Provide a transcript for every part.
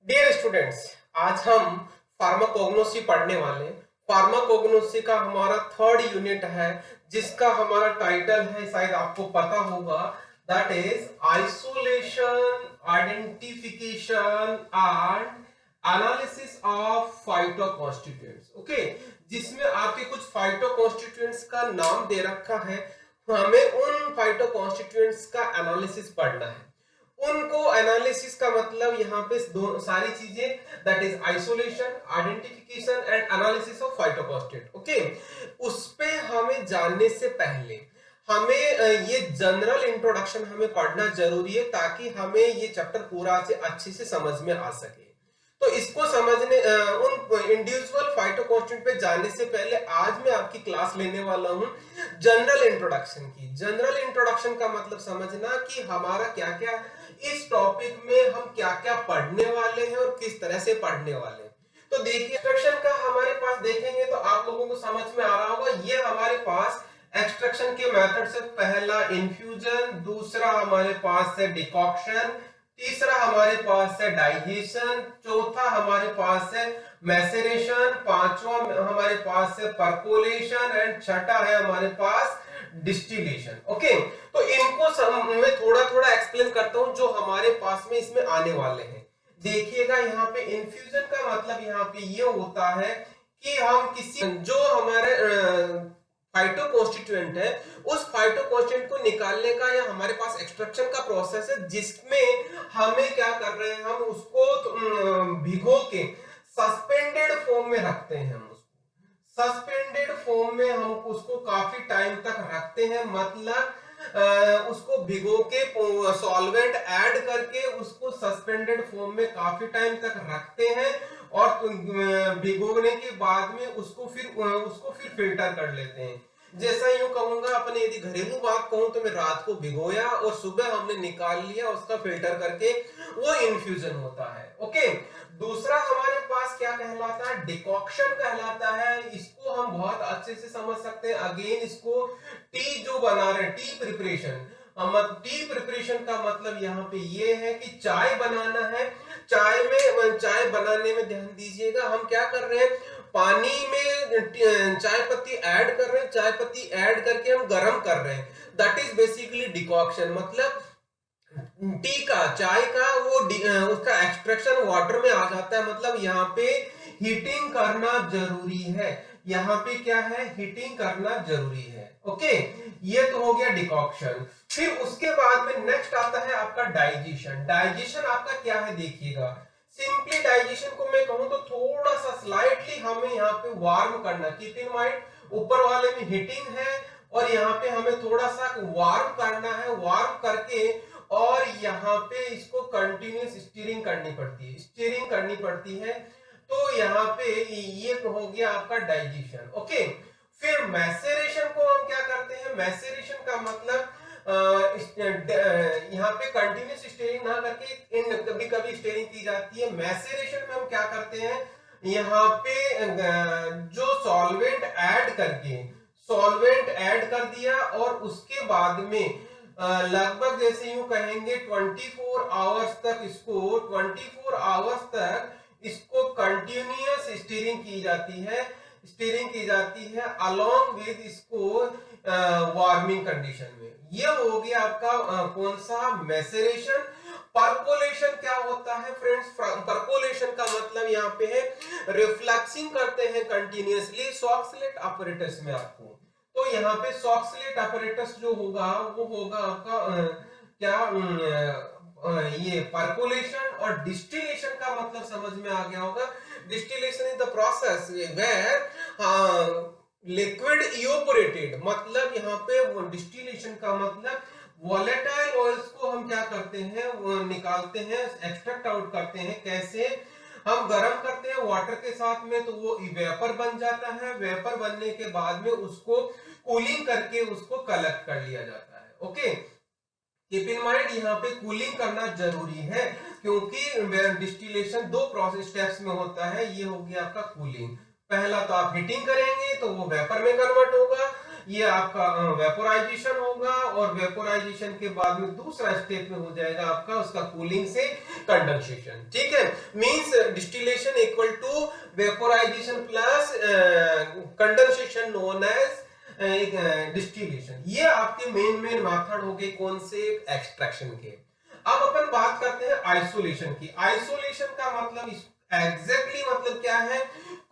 Dear students, आज हम pharmacognosy पढ़ने वाले हैं। फार्माकोग्नोसी का हमारा थर्ड यूनिट है, जिसका हमारा टाइटल है, शायद आपको पता होगा, that is isolation, identification and analysis of phytoconstituents. Okay, जिसमें आपके कुछ फाइटोकॉन्स्टिट्यूएंट्स का नाम दे रखा है। हमें उन फाइटोकॉन्स्टिट्यूएंट्स का एनालिसिस पढ़ना है। उनको एनालिसिस का मतलब यहाँ पे दो सारी चीजें, that is isolation, identification and analysis of phytoconstituent. Okay, उस पे हमें जानने से पहले हमें ये जनरल इंट्रोडक्शन हमें पढ़ना जरूरी है, ताकि हमें ये चैप्टर पूरा से अच्छे से समझ में आ सके। तो इसको समझने उन इंडिविजुअल फाइटोकॉन्स्टिट्यूएंट पे जाने से पहले आज मैं आपकी क्लास लेने वाला हूं जनरल इंट्रोडक्शन की। जनरल इंट्रोडक्शन का मतलब समझना कि हमारा क्या क्या इस टॉपिक में हम क्या क्या पढ़ने वाले हैं और किस तरह से पढ़ने वाले हैं। तो देखिए, एक्सट्रैक्शन का हमारे पास देखेंगे तो आप लोगों को समझ में आ रहा होगा। ये हमारे पास एक्सट्रैक्शन के मेथड से पहला इन्फ्यूजन, दूसरा हमारे पास है डिकॉक्शन, तीसरा हमारे पास है डाइजेशन, चौथा हमारे पास है मैसेरेशन, पांचवा हमारे पास है परकोलेशन एंड छठा है हमारे पास डिस्टिलेशन। ओके, तो इनको मैं थोड़ा थोड़ा एक्सप्लेन करता हूं जो हमारे पास में इसमें आने वाले हैं। देखिएगा, यहाँ पे इन्फ्यूजन का मतलब यहाँ पे ये होता है कि हम किसी जो हमारे फाइटोकॉन्स्टिट्यूएंट है, उस फाइटोकॉन्स्टिट्यूएंट को निकालने का या हमारे पास एक्सट्रैक्शन का प्रोसेस है, जिसमें हमें क्या कर रहे हैं, हम उसको भिगो के सस्पेंडेड फॉर्म में रखते हैं। हम सस्पेंडेड फॉर्म में हम उसको काफी टाइम तक रखते हैं, मतलब उसको भिगो के सॉल्वेंट ऐड करके उसको सस्पेंडेड फॉर्म में काफी टाइम तक रखते हैं, और भिगोने के बाद में उसको फिर फिल्टर कर लेते हैं। जैसा यूं कहूंगा, अपने यदि घरेलू बात कहूं तो मैं रात को भिगोया और सुबह हमने निकाल लिया, उसका फिल्टर करके वो इन्फ्यूजन होता है। ओके, दूसरा हमारे पास क्या कहलाता है, डिकॉक्शन कहलाता है। इसको हम बहुत अच्छे से समझ सकते हैं। अगेन, इसको टी जो बना रहे हैं, टी प्रिपरेशन, टी प्रिपरेशन का मतलब यहाँ पे ये है कि चाय बनाना है। चाय बनाने में ध्यान दीजिएगा, हम क्या कर रहे हैं, पानी में चाय पत्ती ऐड कर रहे हैं, चाय पत्ती ऐड करके हम गर्म कर रहे हैं। That is basically decoction. मतलब टी का, चाय का वो उसका एक्सट्रैक्शन वाटर में आ जाता है। मतलब यहाँ पे हीटिंग करना जरूरी है। यहाँ पे क्या है, हीटिंग करना जरूरी है। ओके, ये तो हो गया डिकॉक्शन। फिर उसके बाद में नेक्स्ट आता है आपका डाइजेशन। डाइजेशन आपका क्या है, देखिएगा, सिंपली डाइजेशन को मैं कहूं तो थोड़ा सा स्लाइटली हमें यहाँ पे वार्म करना। कीप इन माइंड, ऊपर वाले में हीटिंग है और यहाँ पे हमें थोड़ा सा वार्म करना है। वार्म करके और यहाँ पे इसको कंटिन्यूस स्टीयरिंग करनी पड़ती है। तो यहाँ पे ये हो गया आपका डाइजेशन। ओके, फिर मैसेरेशन को हम क्या करते हैं, मैसेरेशन का मतलब यहाँ पे कंटिन्यूस स्टीयरिंग ना करके इन कभी कभी स्टीयरिंग की जाती है। मैसेरेशन में हम क्या करते हैं, यहाँ पे जो सॉल्वेंट ऐड कर दिया, और उसके बाद में लगभग जैसे यूं कहेंगे 24 आवर्स तक इसको कंटिन्यूअस स्टीयरिंग की जाती है अलोंग विद इसको वार्मिंग कंडीशन में। ये हो गया आपका कौन सा, मैसेरेशन। परकोलेशन क्या होता है फ्रेंड्स, परकोलेशन का मतलब यहाँ पे है रिफ्लेक्सिंग करते हैं कंटिन्यूअसली सॉक्सलेट apparatus में आपको। तो यहाँ पे सॉक्सलेट apparatus जो होगा वो होगा आपका क्या ये परकोलेशन। और डिस्टिलेशन का मतलब समझ में आ गया होगा। Distillation is the process where liquid evaporated. मतलब यहाँ पे डिस्टिलेशन का मतलब वोलेटाइल ऑयल्स को हम क्या करते हैं, वो निकालते हैं, एक्सट्रैक्ट आउट करते हैं। कैसे, हम गर्म करते हैं वाटर के साथ में तो वो वेपर बन जाता है। वेपर बनने के बाद में उसको कूलिंग करके उसको कलेक्ट कर लिया जाता है। ओके, कीप इन माइंड, यहाँ पे कूलिंग करना जरूरी है, क्योंकि डिस्टिलेशन दो प्रोसेस स्टेप्स में होता है। ये हो गया आपका कूलिंग। पहला तो आप हीटिंग करेंगे तो वो वेपर में कन्वर्ट होगा, ये आपका वेपोराइजेशन होगा, और वेपोराइजेशन के बाद में दूसरा स्टेप में हो जाएगा आपका उसका कूलिंग से कंडेंसेशन। ठीक है, means distillation equal to vaporization plus condensation known as distillation. ये आपके मेन मेथड हो गए कौन से, एक्सट्रैक्शन के। अब अपन बात करते हैं आइसोलेशन की। आइसोलेशन का मतलब एग्जैक्टली मतलब क्या है,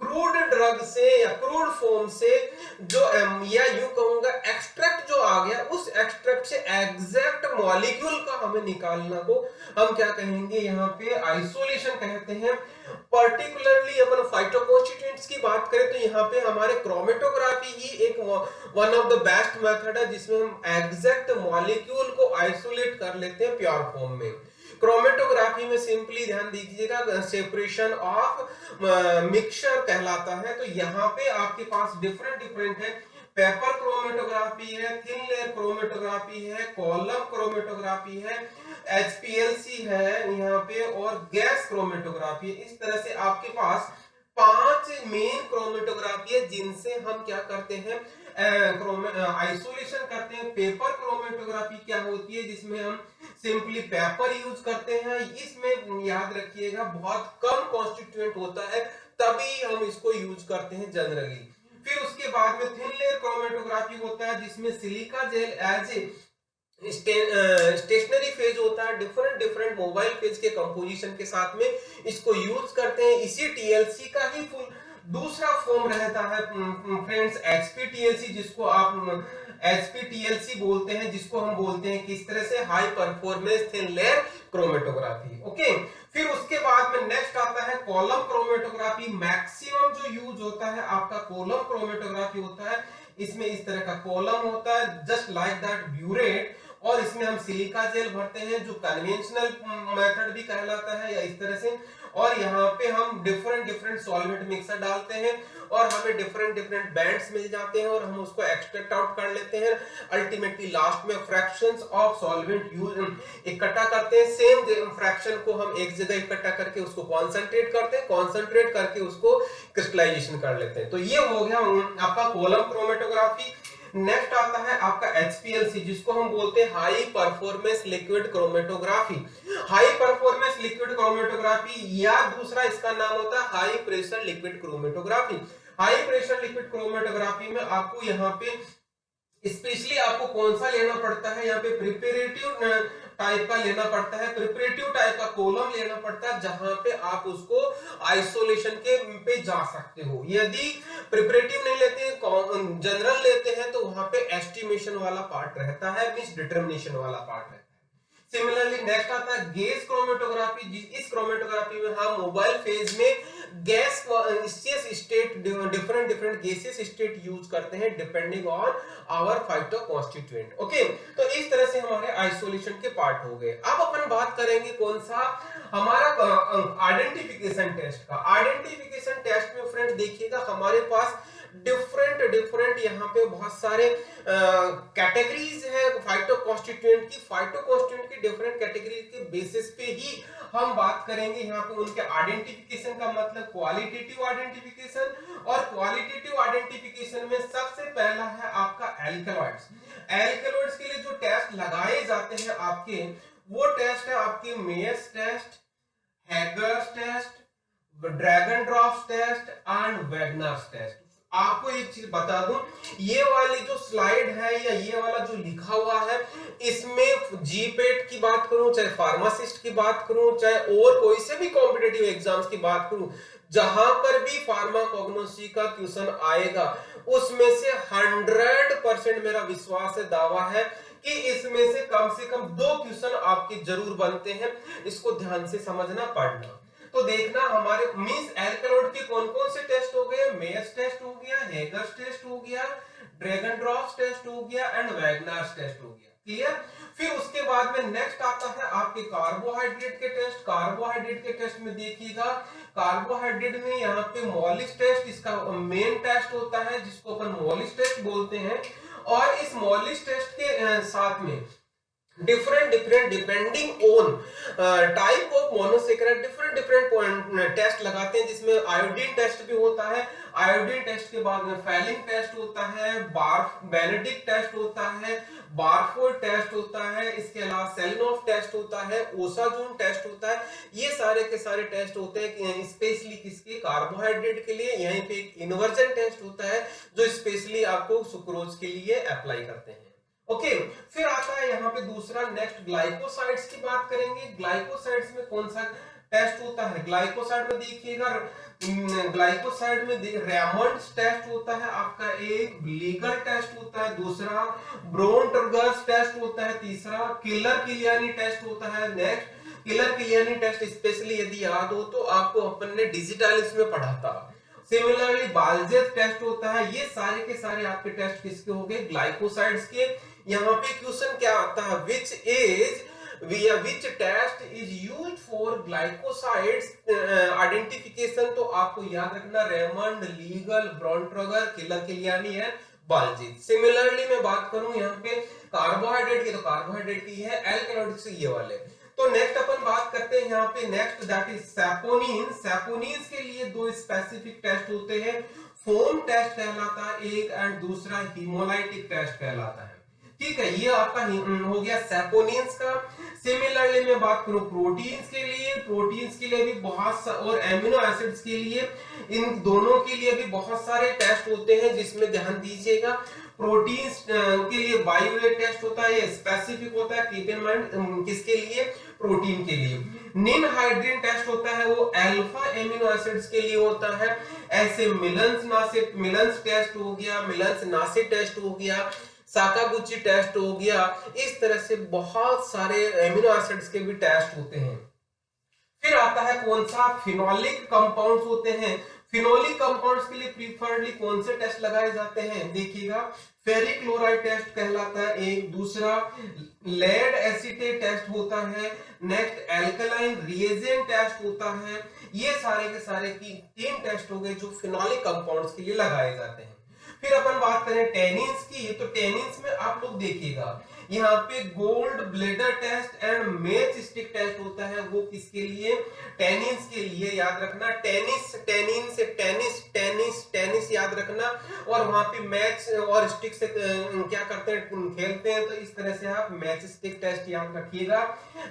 क्रूड ड्रग से या क्रूड फॉर्म से जो या यूं कहूंगा एक्सट्रैक्ट जो आ गया, उस एक्सट्रैक्ट से एग्जैक्ट मॉलिक्यूल का हमें निकालना को हम क्या कहेंगे, यहाँ पे आइसोलेशन कहते हैं। पर्टिकुलरली अपन फाइटोकॉन्स्टिट्यूएंट्स की बात करें तो यहाँ पे हमारे क्रोमेटोग्राफी ही एक one of the best method है जिसमें हम एग्जैक्ट मॉलिक्यूल को आइसोलेट कर लेते हैं प्योर फॉर्म में। क्रोमेटोग्राफी में सिंपली ध्यान दीजिएगा सेपरेशन ऑफ मिक्सचर कहलाता है। तो यहाँ पे आपके पास डिफरेंट है, पेपर क्रोमेटोग्राफी है, थिन लेयर क्रोमेटोग्राफी है, कॉलम क्रोमेटोग्राफी है, HPLC है यहाँ पे, और गैस क्रोमेटोग्राफी है। इस तरह से आपके पास 5 मेन क्रोमेटोग्राफी है जिनसे हम क्या करते हैं, आइसोलेशन करते हैं। पेपर क्रोमेटोग्राफी क्या होती है, जिसमें हम सिंपली पेपर यूज करते हैं। इसमें याद रखिएगा बहुत कम कॉन्स्टिट्यूएंट होता है, तभी हम इसको यूज करते हैं जनरली। फिर उसके बाद में थिन लेयर क्रोमेटोग्राफी होता है जिसमें silica gel as a stationary phase होता है, डिफरेंट मोबाइल फेज के कंपोजिशन के साथ में इसको यूज करते हैं। इसी TLC का ही फुल दूसरा फॉर्म रहता है फ्रेंड्स, HPTLC, जिसको आप HPTLC बोलते हैं, जिसको हम बोलते हैं किस तरह से, high performance thin layer chromatography. Okay, फिर उसके बाद में नेक्स्ट आता है कॉलम क्रोमेटोग्राफी। मैक्सिमम जो यूज होता है आपका कॉलम क्रोमेटोग्राफी होता है। इसमें इस तरह का कॉलम होता है जस्ट लाइक दैट ब्यूरेट, और इसमें हम सिलिका जेल भरते हैं जो कन्वेंशनल मेथड भी कहलाता है या इस तरह से। और यहाँ पे हम डिफरेंट सॉल्वेंट मिक्सर डालते हैं और हमें डिफरेंट बैंड्स मिल जाते हैं और हम उसको एक्सट्रैक्ट आउट कर लेते हैं। अल्टीमेटली लास्ट में फ्रैक्शंस ऑफ सॉल्वेंट यूज इकट्ठा करते हैं, सेम फ्रैक्शन को हम एक जगह इकट्ठा करके उसको कॉन्सेंट्रेट करते हैं, कॉन्सेंट्रेट करके उसको क्रिस्टलाइजेशन कर लेते हैं। तो ये हो गया आपका कॉलम क्रोमेटोग्राफी। नेक्स्ट आता है आपका HPLC, जिसको हम बोलते हैं high performance liquid chromatography. High performance liquid chromatography या दूसरा इसका नाम होता है high pressure liquid chromatography. High pressure liquid chromatography में आपको यहाँ पे स्पेशली आपको कौन सा लेना पड़ता है, यहाँ पे प्रिपरेटिव टाइप का लेना पड़ता है, प्रिपरेटिव टाइप का कॉलम लेना पड़ता है, जहां पे आप उसको आइसोलेशन के पे जा सकते हो। यदि प्रिपरेटिव नहीं लेते हैं, जनरल लेते हैं, तो वहां पे एस्टिमेशन वाला पार्ट रहता है, मींस डिटरमिनेशन वाला पार्ट रहता है। सिमिलरली नेक्स्ट आता है गैस क्रोमेटोग्राफी। इस क्रोमेटोग्राफी में हम मोबाइल फेज में gas state different gases state use करते हैं डिपेंडिंग ऑन आवर फाइटोकॉन्स्टिट्यूएंट। ओके, तो इस तरह से हमारे आइसोलेशन के पार्ट हो गए। अब अपन बात करेंगे कौन सा, हमारा आइडेंटिफिकेशन टेस्ट का। आइडेंटिफिकेशन टेस्ट में फ्रेंड्स देखिएगा हमारे पास डिफरेंट यहाँ पे बहुत सारे कैटेगरीज है फाइटोकॉन्स्टिट्यूएंट की। फाइटोकॉन्स्टिट्यूएंट की डिफरेंट कैटेगरी के बेसिस पे ही हम बात करेंगे यहाँ पे उनके आइडेंटिफिकेशन का मतलब क्वालिटेटिव आइडेंटिफिकेशन। और क्वालिटेटिव आइडेंटिफिकेशन में सबसे पहला है आपका एल्कलॉइड्स। एल्कलॉइड्स के लिए जो टेस्ट लगाए जाते हैं आपके, वो टेस्ट है आपके Mayer's test, Hager's test, Dragendorff's test and Wagner's test. आपको एक चीज बता दूं, ये वाली जो स्लाइड है या ये वाला जो लिखा हुआ है, इसमें जीपेट की बात करूं, चाहे फार्मासिस्ट की बात करूं, चाहे और कोई से भी कॉम्पिटिटिव एग्जाम्स की बात करूं, जहां पर भी फार्माकोग्नोसी का क्वेश्चन आएगा, उसमें से 100% मेरा विश्वास है, दावा है कि इसमें से कम 2 क्वेश्चन आपके जरूर बनते हैं। इसको ध्यान से समझना, पढ़ना। तो देखना हमारे मींस एल्कलॉइड के कौन कौन से टेस्ट हो गए, मेयर्स टेस्ट हो गया, हेगर्स टेस्ट हो गया, ड्रैगन ड्रॉप्स टेस्ट हो गया एंड वैगनर्स टेस्ट हो गया। क्लियर? फिर उसके बाद में नेक्स्ट आता है आपके कार्बोहाइड्रेट के टेस्ट। कार्बोहाइड्रेट के टेस्ट में देखिएगा, कार्बोहाइड्रेट में यहाँ पे मॉलिस टेस्ट इसका मेन टेस्ट होता है, जिसको अपन मॉलिस टेस्ट बोलते हैं। और इस मॉलिस टेस्ट के साथ में different depending on type of monosaccharide different different test लगाते हैं, जिसमें आयोडीन टेस्ट भी होता है। आयोडीन टेस्ट के बाद में फैलिंग टेस्ट होता है, बेनेडिक्ट टेस्ट होता है, बारफोर्ड टेस्ट होता है, इसके अलावा सेलिनॉफ टेस्ट होता है, ओसाजून टेस्ट होता है। ये सारे के सारे टेस्ट होते हैं स्पेशली किसके, कार्बोहाइड्रेट के लिए। यहीं पे एक इन्वर्जन टेस्ट होता है जो स्पेशली आपको सुक्रोज के लिए अप्लाई करते हैं। ओके, फिर आता है यहाँ पे दूसरा, नेक्स्ट ग्लाइकोसाइड्स की बात करेंगे। ग्लाइकोसाइड्स में कौन सा टेस्ट होता है? ग्लाइकोसाइड में देखिएगा, ग्लाइकोसाइड में रेमंड टेस्ट होता है आपका, एक लीगल टेस्ट होता है, दूसरा ब्रोन-टर्गस टेस्ट होता है, तीसरा किलर किलियानी टेस्ट होता है। Next killer Kiliani test specially यदि याद हो तो आपको अपन ने डिजिटालिस में पढ़ा था। सिमिलरली बालजेस टेस्ट होता है। ये सारे के सारे आपके टेस्ट किसके हो गए? ग्लाइकोसाइड्स के। यहाँ पे क्वेश्चन क्या आता है, which test is used for glycosides identification? तो आपको याद रखना रेमंड, लीगल, ब्रॉन्ट्रगर, किलर किलियानी है, बालजीत। सिमिलरली मैं बात करूं यहाँ पे कार्बोहाइड्रेट की, तो कार्बोहाइड्रेट की है, एल्कलॉइड्स ये वाले। तो नेक्स्ट अपन बात करते हैं यहाँ पे, next that is saponin. Saponins के लिए दो स्पेसिफिक टेस्ट होते हैं, फोम टेस्ट कहलाता है एक, एंड दूसरा हीमोलाइटिक टेस्ट कहलाता है। ठीक है, ये आपका हो गया सैपोनिन्स का। सिमिलरली मैं बात करूं प्रोटीन्स के लिए, प्रोटीन्स के लिए भी बहुत और एमिनो एसिड्स के लिए, इन दोनों के लिए भी बहुत सारे टेस्ट होते हैं जिसमें ध्यान दीजिएगा। प्रोटीन्स के लिए बायोवेट टेस्ट होता है, ये स्पेसिफिक होता है, कीप इन माइंड किसके लिए? प्रोटीन के लिए। निनहाइड्रीन टेस्ट होता है, वो अल्फा एमिनो एसिड्स के लिए होता है। ऐसे मिलन्स टेस्ट हो गया, मिलन्स नासे टेस्ट हो गया, साकागुची टेस्ट हो गया। इस तरह से बहुत सारे एमिनो एसिड्स के भी टेस्ट होते हैं। फिर आता है कौन सा? फिनोलिक कंपाउंड्स होते हैं। फिनोलिक कंपाउंड्स के लिए प्रीफर्डली कौन से टेस्ट लगाए जाते हैं? देखिएगा, फेरिक क्लोराइड टेस्ट कहलाता है एक, दूसरा लेड एसीटेट टेस्ट होता है, नेक्स्ट एल्कलाइन रिएजेंट टेस्ट होता है। ये सारे के सारे की 3 टेस्ट हो गए जो फिनोलिक कंपाउंड्स के लिए लगाए जाते हैं। फिर अपन बात करें टेनिन्स की, तो टेनिन्स में आप लोग देखिएगा यहाँ पे gall bladder test and match stick test होता है, वो किसके लिए? टेनिस के लिए। याद रखना, टेनिस, टेनिन से टेनिस, टेनिस, टेनिस याद रखना, और वहां पे मैच और स्टिक से क्या करते हैं? खेलते हैं। तो इस तरह से आप मैच स्टिक टेस्ट याद रखिएगा।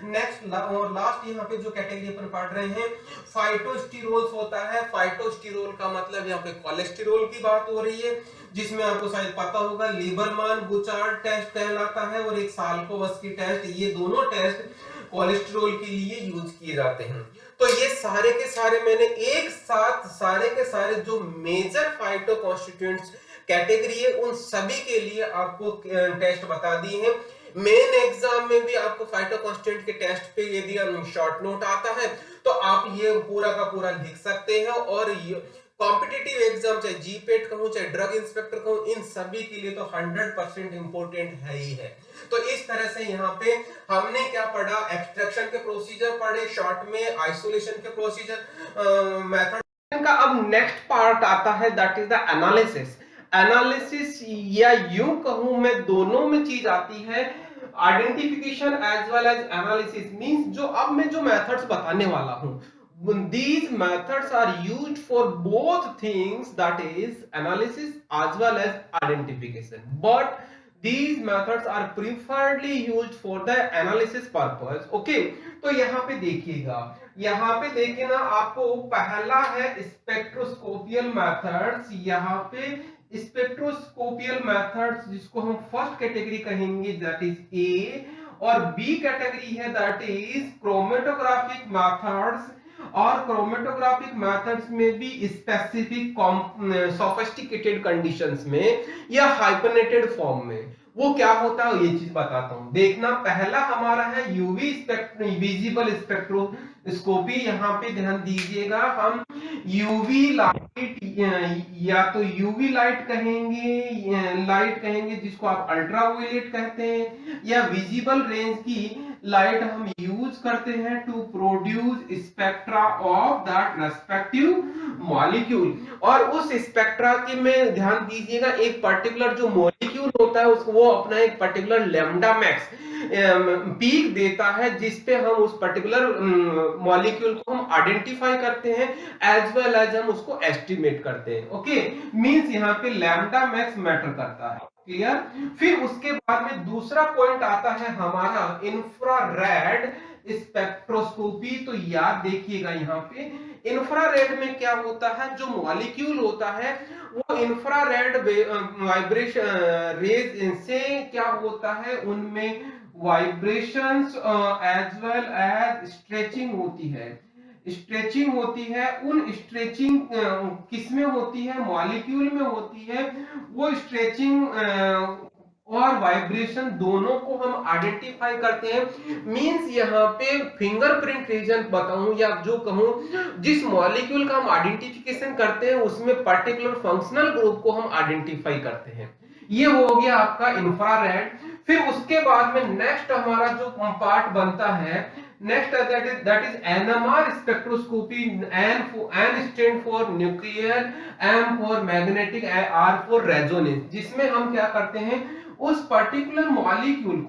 नेक्स्ट और लास्ट यहाँ पे जो कैटेगरी अपन पढ़ रहे हैं, फाइटोस्टिरोल्स होता है। फाइटोस्टिरोल का मतलब यहाँ पे कोलेस्टेरॉल की बात हो रही है, जिसमें आपको शायद पता होगा लीबरमान बुचार्ड टेस्ट कहलाता है, और एक साल्कोवस्की टेस्ट। ये दोनों टेस्ट कोलेस्ट्रॉल के लिए यूज किए जाते हैं। तो ये सारे के सारे मैंने एक साथ सारे के सारे जो मेजर फाइटो कॉन्स्टिट्यूएंट्स कैटेगरी है उन सभी के लिए आपको टेस्ट बता दिए हैं। मेन एग्जाम में भी आपको फाइटो कॉन्स्टिट्यूएंट के टेस्ट पे यदि शॉर्ट नोट आता है तो आप ये पूरा का पूरा लिख सकते हैं। और कॉम्पिटिटिव एग्जाम, चाहे जीपेट कहूं चाहे ड्रग इंस्पेक्टर कहूं, इन सभी के लिए तो 100% इंपोर्टेंट है ही है। तो इस तरह से यहाँ पे हमने क्या पढ़ा? एक्सट्रैक्शन के प्रोसीजर पढ़े शॉर्ट में, आइसोलेशन के प्रोसीजर, मेथड का। अब नेक्स्ट पार्ट आता है that is the analysis. Analysis या यूं कहूं मैं, दोनों में चीज आती है, identification as well as analysis. Means जो अब मैं जो मेथड्स बताने वाला हूं, these methods are used for both things, that is analysis as well as identification, but these methods are preferably used for the analysis purpose. Okay, तो यहाँ पे देखिएगा, यहाँ पे देखिए ना, आपको पहला है स्पेक्ट्रोस्कोपियल मेथड्स। यहाँ पे स्पेक्ट्रोस्कोपियल मेथड्स जिसको हम फर्स्ट कैटेगरी कहेंगे दैट इज ए, और बी कैटेगरी है दैट इज क्रोमेटोग्राफिक मेथड्स। और क्रोमेटोग्राफिक मेथड्स में भी स्पेसिफिक सोफिस्टिकेटेड कंडीशंस में या हाइपरनेटेड फॉर्म में वो क्या होता है ये चीज बताता हूं। देखना, पहला हमारा है यूवी विजिबल स्पेक्ट्रोस्कोपी। यहाँ पे ध्यान दीजिएगा, हम यूवी लाइट या तो यूवी लाइट कहेंगे, जिसको आप अल्ट्रावायलेट कहते हैं, या विजिबल रेंज की लाइट हम यूज करते हैं to produce spectra of that respective molecule. और उस स्पेक्ट्रा के में ध्यान दीजिएगा, एक पर्टिकुलर जो मॉलिक्यूल होता है उसको वो अपना एक पर्टिकुलर लैम्डा मैक्स पीक देता है, जिसपे हम उस पर्टिकुलर मॉलिक्यूल को हम आइडेंटिफाई करते हैं एज वेल एज हम उसको एस्टिमेट करते हैं। ओके, मींस यहाँ पे लैम्डा मैक्स मैटर करता है। क्लियर? फिर उसके बाद में दूसरा पॉइंट आता है हमारा इंफ्रारेड स्पेक्ट्रोस्कोपी। तो याद देखिएगा यहाँ पे इंफ्रारेड में क्या होता है, जो मॉलिक्यूल होता है वो इंफ्रारेड वाइब्रेशन रेज से क्या होता है, उनमें vibrations as well as stretching होती है। स्ट्रेचिंग होती है, उन स्ट्रेचिंग किसमें होती है, मॉलिक्यूल में होती है। वो स्ट्रेचिंग और वाइब्रेशन दोनों को हम आइडेंटिफाई करते हैं। मींस यहाँ पे फिंगरप्रिंट रीजन बताऊं या जो कहूं, जिस मॉलिक्यूल का हम आइडेंटिफिकेशन करते हैं उसमें पर्टिकुलर फंक्शनल ग्रुप को हम आइडेंटिफाई करते हैं। ये हो गया आपका इंफ्रारेड। फिर उसके बाद में नेक्स्ट हमारा जो पार्ट बनता है, next that is NMR spectroscopy। N stand for nuclear, M for magnetic, R for resonance। जिसमें हम क्या करते हैं, उस पर्टिकुलर मॉलिक्यूल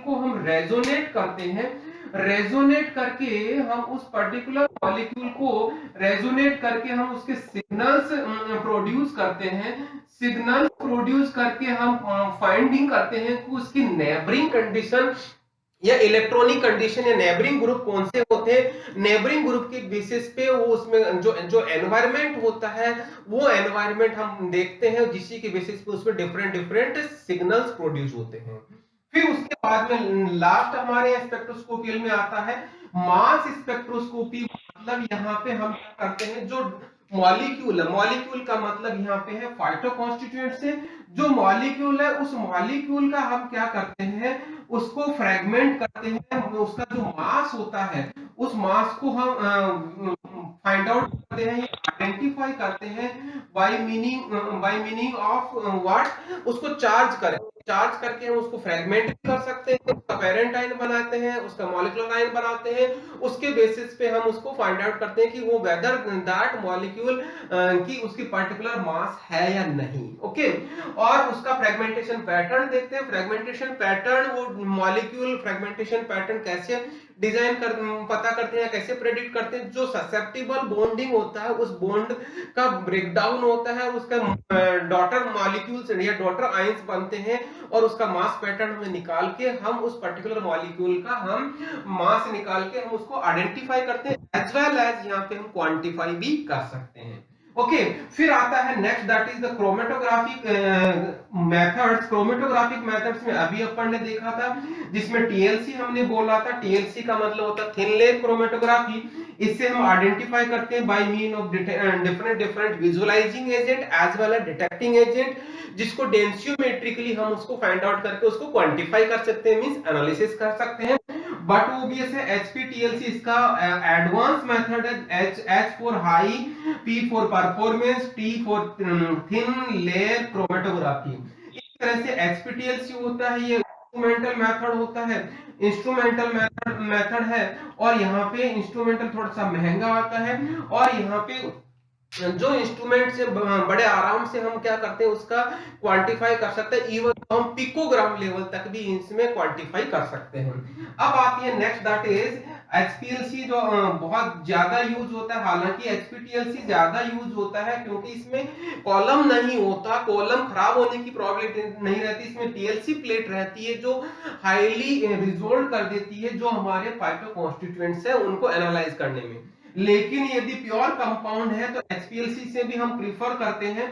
को हम रेजोनेट करते हैं। रेजोनेट करके हम उस पर्टिकुलर मॉलिक्यूल को रेजोनेट करके हम उसके सिग्नल्स प्रोड्यूस करते हैं। सिग्नल प्रोड्यूस करके हम फाइंडिंग करते हैं कि उसकी नेबरिंग कंडीशन या इलेक्ट्रॉनिक कंडीशन या नेबरिंग ग्रुप कौन से होते हैं। नेबरिंग ग्रुप की बेसिस पे वो उसमें जो जो एनवायरनमेंट होता है वो एनवायरनमेंट हम देखते हैं, जिसी के बेसिस पे उसमें डिफरेंट डिफरेंट सिग्नल्स प्रोड्यूस होते हैं। फिर उसके बाद में लास्ट हमारे स्पेक्ट्रोस्कोपी में आता है मास स्पेक्ट्रोस्कोपी। मतलब यहाँ पे हम क्या करते हैं, जो मॉलिक्यूल है, मॉलिक्यूल का मतलब यहाँ पे है फाइटो कॉन्स्टिट्यूएंट से। जो मॉलिक्यूल है उस मॉलिक्यूल का हम क्या करते हैं, उसको फ्रेगमेंट करते हैं। उसका जो मास होता है उस मास को हम फाइंड आउट करते हैं, आइडेंटिफाई करते हैं बाय मीनिंग ऑफ व्हाट, उसको चार्ज करें। चार्ज करके हम उसको फ्रेगमेंट कर सकते हैं, उसका पेरेंट आयन बनाते हैं, उसका मॉलिक्यूलर आयन बनाते हैं। उसके बेसिस पे हम उसको फाइंड आउट करते हैं कि वो वेदर दैट मॉलिक्यूल की उसकी पर्टिकुलर मास है या नहीं। ओके, और उसका फ्रेगमेंटेशन पैटर्न देखते हैं। फ्रेगमेंटेशन पैटर्न, वो मॉलिक्यूल फ्रेगमेंटेशन पैटर्न कैसे डिजाइन कर पता करते हैं, कैसे प्रेडिक्ट करते हैं। जो ससेप्टिबल बॉन्डिंग होता है उस बॉन्ड का ब्रेकडाउन होता है, उसका डॉटर मॉलिक्यूल्स या डॉटर आयंस बनते हैं, और उसका मास पैटर्न हमें निकाल के हम उस पर्टिकुलर मॉलिक्यूल का हम मास निकाल के हम उसको आइडेंटिफाई करते हैं, एज वेल एज यहाँ पे हम क्वांटिफाई भी कर सकते हैं। ओके, फिर आता है next that is the chromatographic methods. Chromatographic methods में अभी अपन ने देखा था, जिसमें टीएलसी हमने बोला था। टीएलसी का मतलब होता है थिन लेयर क्रोमेटोग्राफी। इससे हम आइडेंटिफाई करते हैं by mean of different different visualizing agent as well as detecting agent, जिसको डेंसियोमेट्रिकली हम उसको फाइंड आउट करके उसको क्वांटिफाई कर सकते हैं, मींस एनालिसिस कर सकते हैं। बट ओबीएस है एचपीटीएलसी, इसका एडवांस मेथड है। H for high, P for performance, T for thin layer chromatography. इस तरह से एचपीटीएलसी होता है, ये इंस्ट्रूमेंटल मेथड होता है। इंस्ट्रूमेंटल मेथड है, और यहाँ पे इंस्ट्रूमेंटल थोड़ा सा महंगा आता है। और यहाँ पे जो इंस्ट्रूमेंट से बड़े आराम से हम क्या करते हैं, उसका क्वांटिफाई कर सकते हैं। इवन हम पिकोग्राम लेवल तक भी इसमें क्वांटिफाई कर सकते हैं। अब आती है नेक्स्ट दैट इज एचपीएलसी, जो बहुत ज्यादा यूज होता है। हालांकि एचपीटीएलसी ज्यादा यूज होता है क्योंकि इसमें कॉलम नहीं होता, कॉलम खराब होने की प्रॉबिलिटी नहीं रहती। इसमें टीएलसी प्लेट रहती है जो हाईली रिजोल्व कर देती है जो हमारे फाइटो कॉन्स्टिट्यूएंट्स है उनको एनालाइज करने में। लेकिन यदि प्योर कंपाउंड है तो एचपीएलसी से भी हम प्रीफर करते हैं।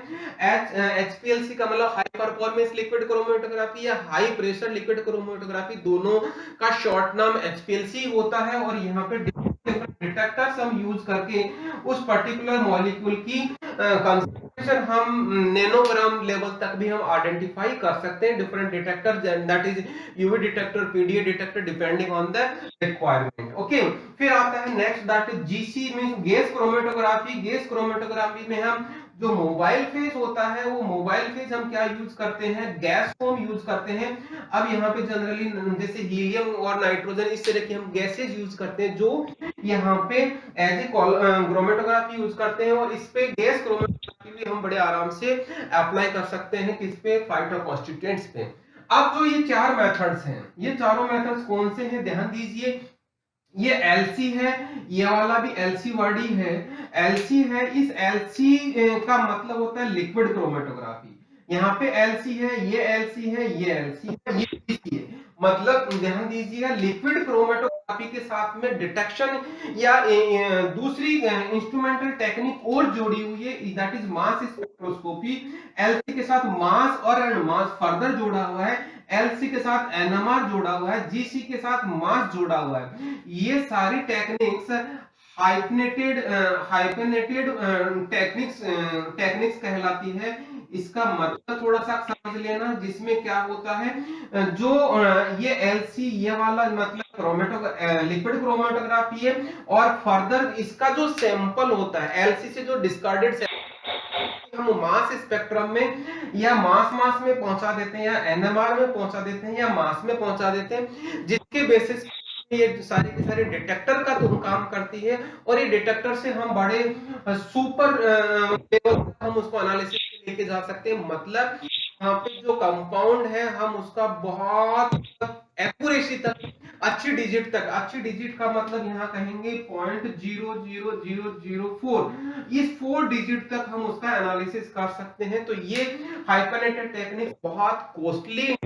एचपीएलसी का मतलब हाई परफॉर्मेंस लिक्विड क्रोमेटोग्राफी या हाई प्रेशर लिक्विड क्रोमेटोग्राफी, दोनों का शॉर्ट नाम एचपीएलसी होता है। और यहाँ पे डिटेक्टर्स हम यूज करके उस पर्टिकुलर मॉलिक्यूल की कंसंट्रेशन हम नैनोग्राम लेवल तक भी हम आइडेंटिफाई कर सकते हैं। Different detector that is UV detector, PDA detector, depending on the requirement. Okay, फिर आता है next that is GC means gas chromatography. Gas chromatography में हम जो मोबाइल फेज होता है वो मोबाइल फेज हम क्या यूज करते हैं, गैस फॉर्म यूज करते हैं। अब यहाँ पे जनरली जैसे हीलियम और नाइट्रोजन इस तरह की हम गैसेज यूज करते हैं जो यहाँ पे एज ए क्रोमेटोग्राफी यूज करते हैं, और इस पे गैस क्रोमेटोग्राफी भी हम बड़े आराम से अप्लाई कर सकते हैं किस पे, फाइटोकॉन्स्टिट्यूएंट्स पे। अब जो ये चार मेथड्स हैं, ये चारों मेथड्स कौन से हैं, ध्यान दीजिए। ये एलसी है, ये वाला भी एलसी वर्ड ही है, एलसी है। इस एलसी का मतलब होता है लिक्विड क्रोमेटोग्राफी। यहाँ पे एलसी है, ये एलसी है, ये एलसी है, ये बीसी है। मतलब ध्यान दीजिएगा, लिक्विड क्रोमेटोग्राफी के साथ में डिटेक्शन या दूसरी इंस्ट्रूमेंटल टेक्निक और जोड़ी हुई है, that is mass spectroscopy. LC के साथ मास और मास फर्दर जोड़ा हुआ है, एलसी के साथ एनएमआर जोड़ा हुआ है, जीसी के साथ मास जोड़ा हुआ है। ये सारी टेक्निक्स हाइफनेटेड हाइफनेटेड टेक्निक्स कहलाती है। इसका मतलब थोड़ा सा समझ लेना, जिसमें क्या होता है, जो ये एलसी ये वाला मतलब लिक्विड क्रोमेटोग्राफी है, और फर्दर इसका जो सैंपल होता है एलसी से जो डिस्कार्डेड हम मास स्पेक्ट्रम में या मास मास में पहुंचा देते हैं, या एनएमआर में पहुंचा देते हैं, या मास में पहुंचा देते हैं, जिसके बेसिस ये सारी की सारी डिटेक्टर का तो काम करती है। और ये डिटेक्टर से हम बड़े सुपर लेवल हम उसको एनालिसिस लेके जा सकते हैं। मतलब यहाँ पे जो कंपाउंड है हम उसका बहुत एक्यूरेसी तक, अच्छी डिजिट तक, अच्छी डिजिट का मतलब यहाँ कहेंगे 0.00004, इस 4 डिजिट तक हम उसका एनालिसिस कर सकते हैं। तो ये हाइपरनेटेड टेक्निक बहुत कॉस्टली,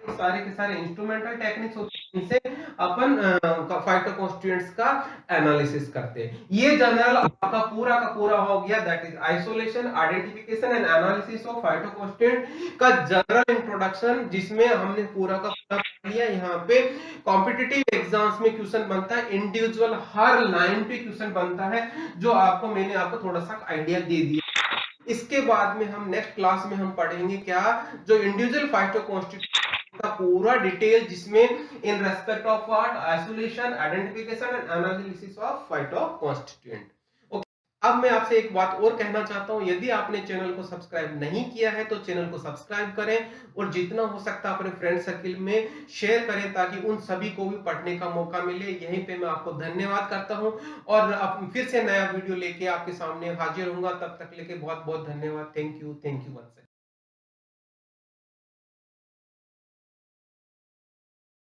सारे के सारे इंस्ट्रूमेंटल टेक्निक्स होते हैं, इनसे अपन फाइटोकॉन्स्टिट्यूएंट्स का एनालिसिस करते हैं। ये जनरल आपका पूरा का पूरा हो गया, that is isolation, identification and analysis of phytoconstituent का जनरल इंट्रोडक्शन, जिसमें हमने पूरा का पूरा पढ़ लिया। यहाँ पे कॉम्पिटिटिव एग्जाम्स में क्वेश्चन बनता है, इंडिविजुअल हर लाइन पे क्वेश्चन बनता है, जो आपको मैंने आपको थोड़ा सा आइडिया दे दिया। इसके बाद में हम नेक्स्ट क्लास में हम पढ़ेंगे क्या, जो इंडिविजुअल फाइटोकॉन्स्टिट्यूएंट का पूरा डिटेल, जिसमें in respect of what, isolation, identification and analysis of phytoconstituent. अब मैं आपसे एक बात और कहना चाहता हूं, यदि आपने चैनल को सब्सक्राइब नहीं किया है तो चैनल को सब्सक्राइब करें, और जितना हो सकता है अपने फ्रेंड सर्किल में शेयर करें, ताकि उन सभी को भी पढ़ने का मौका मिले। यहीं पे मैं आपको धन्यवाद करता हूं, और अब फिर से नया वीडियो लेके आपके सामने हाजिर होऊंगा। तब तक लेके बहुत बहुत धन्यवाद। Thank you once again.